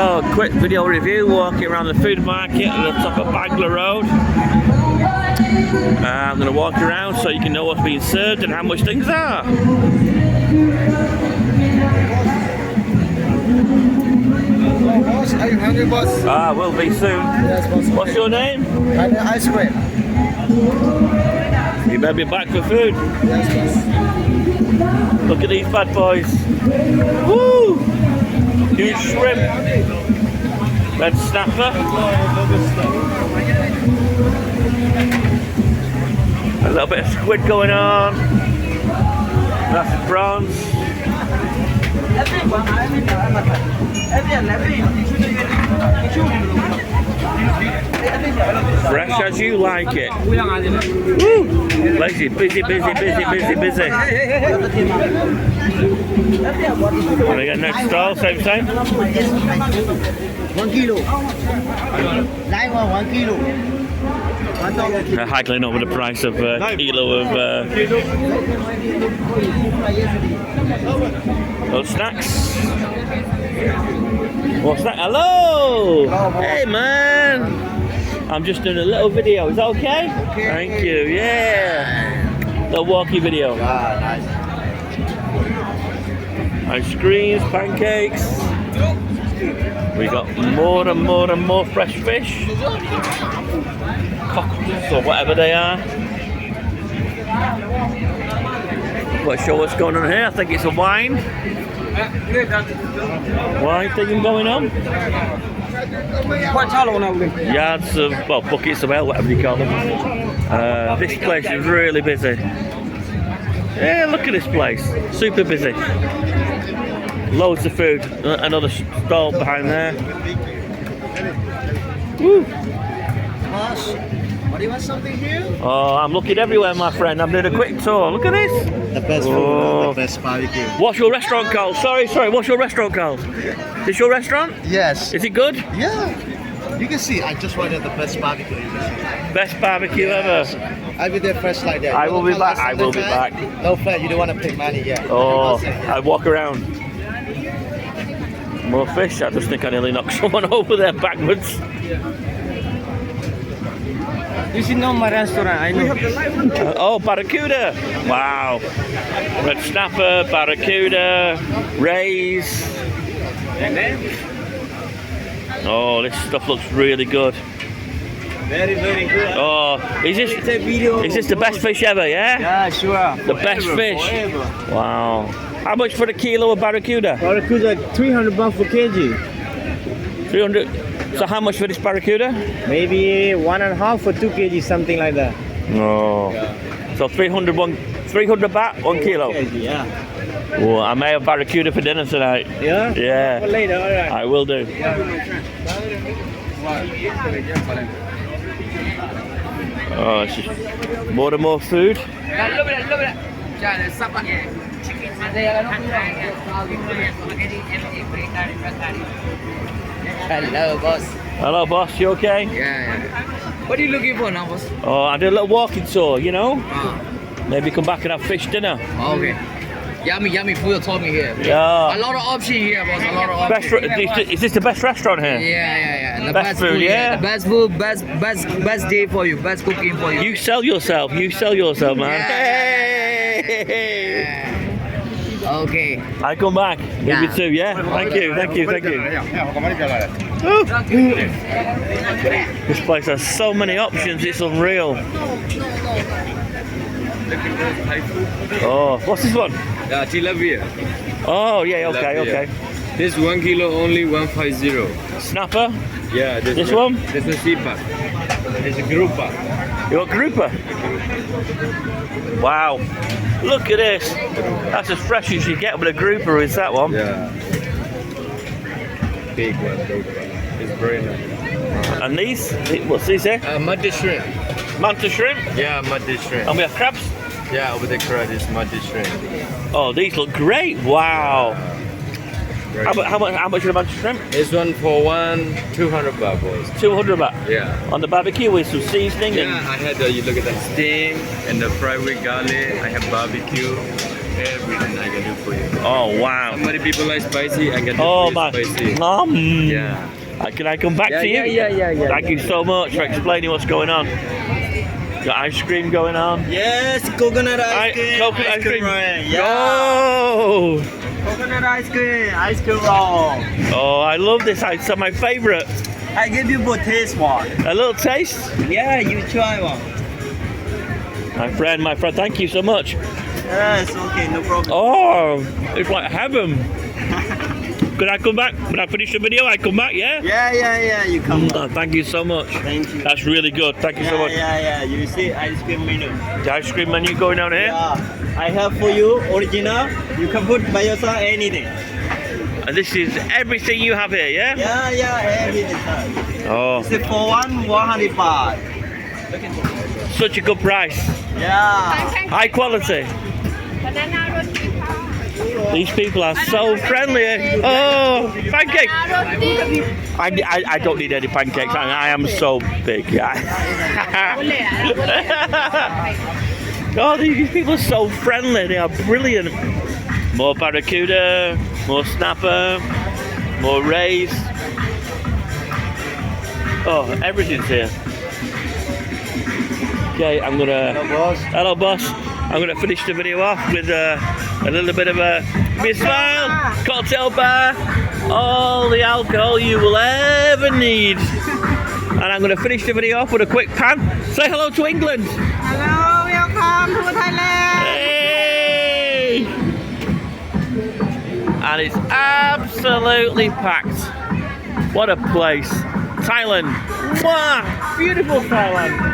So, quick video review, walking around the food market at the top of Bangla Road. I'm going to walk around so you can know what's being served and how much things are. Boss, are you hungry, boss? Will be soon. Yes, boss. What's your name? And ice cream. You better be back for food. Yes, boss. Look at these bad boys. Woo! Huge shrimp. Red snapper. A little bit of squid going on. That's prawns. Fresh as you like it. Woo! Busy, busy, busy, busy, busy, busy. Want to get next stall, same time? 1 kilo. Live one, 1 kilo. They're haggling over the price of a kilo of those snacks. What's that? Hello! Hey man! I'm just doing a little video. Is that okay? Thank you. Yeah. Little walkie video. Nice. Ice creams, pancakes. We got more and more and more fresh fish. Cockles or whatever they are. Not sure what's going on here. I think it's a wine. Wine thing going on. Yards of, well, buckets of ale, whatever you call them. This place is really busy. Yeah, look at this place. Super busy. Loads of food. Another stall behind there. Woo. Boss, what do you want something here? Oh, I'm looking everywhere, my friend. I'm doing a quick tour. Look at this. The best food, the best barbecue. What's your restaurant called? Sorry. What's your restaurant called? Is your restaurant? Yes. Is it good? Yeah. You can see, I just wanted the best barbecue. Best barbecue ever. I'll be there fresh like that. I will be back. I will be back. No fair, you don't want to pay money yet. Oh, I walk around. More fish. I just think I nearly knocked someone over there backwards. You should know my restaurant, I know. Oh, barracuda. Wow. Red snapper, barracuda, rays. Oh, this stuff looks really good. Very, very good. Oh, is this the best fish ever, yeah? Yeah, sure. The best fish. Wow. How much for the kilo of barracuda? Barracuda, 300 baht for kg. 300. So how much for this barracuda? Maybe 1.5 for 2 kg, something like that. No. So 300 baht, 1 kilo. Yeah. Oh, I may have barracuda for dinner tonight. Yeah? Yeah. For later, alright. I will do. Oh, it's just more and more food. Hello, boss. Hello, boss. You okay? Yeah. What are you looking for now, boss? Oh, I did a little walking tour, you know? Maybe come back and have fish dinner. Okay. Yummy food told me here. Yeah. A lot of options here, boss. A lot of options. Is this the best restaurant here? Yeah. The Best food, yeah. The best food, best day for you, best cooking for you. You sell yourself, man. Yeah. Hey! Okay. I come back. Maybe Yeah. too, yeah? Thank you. Oh. This place has so many options, it's unreal. Oh, what's this one? Tilapia. Oh, yeah, okay, Tilapia. okay. This 1 kilo only 150. Snapper? Yeah, This one? This is Sipa. It's a grouper. You got grouper? Wow. Look at this. That's as fresh as you get with a grouper, is that one? Yeah. Big one, grouper. It's very nice. And these? What's these here? Muddy shrimp. Manta shrimp? Yeah, muddy shrimp. And we have crabs? Yeah, over the crab is muddy shrimp. Oh, these look great. Wow. How much are the manta shrimp? This one for 200 baht, boys. 200 baht. Yeah. On the barbecue with some seasoning Yeah, I had you look at that steam and the fried with garlic. I have barbecue. Everything I can do for you. Oh wow. Many people like spicy. I can do Oh for my. you spicy. Yeah. Yeah. Can I come back Yeah, to you? yeah. Thank you so much for explaining what's going on. Got ice cream going on. Yes, coconut ice cream. Coconut ice cream. Yeah. Oh. Coconut ice cream roll. Oh, I love this. It's my favorite. I give you for taste one. A little taste. Yeah, you try one. My friend, thank you so much. Yes, okay, no problem. Oh, it's like heaven. Could I come back? When I finish the video, I come back, yeah? Yeah, you come. Oh, thank you so much. Thank you. That's really good. Thank you so much. Yeah. You see ice cream menu. The ice cream menu going down here. Yeah, I have for you original. You can put by yourself anything. And this is everything you have here, yeah? Yeah, everything. Oh, It's for 100 baht. such a good price. Yeah. High quality. Banana roti. These people are so friendly. Oh, pancake. Roti. I don't need any pancakes. I am so big. Yeah. Oh, these people are so friendly. They are brilliant. More barracuda, more snapper, more rays. Oh, everything's here. Okay, I'm gonna. Hello, boss. I'm gonna finish the video off with a little bit of a smile, cocktail bar, all the alcohol you will ever need. And I'm gonna finish the video off with a quick pan. Say hello to England. Hello, welcome to Thailand. Hey! And it's absolutely packed. What a place. Thailand. Mwah! Beautiful Thailand.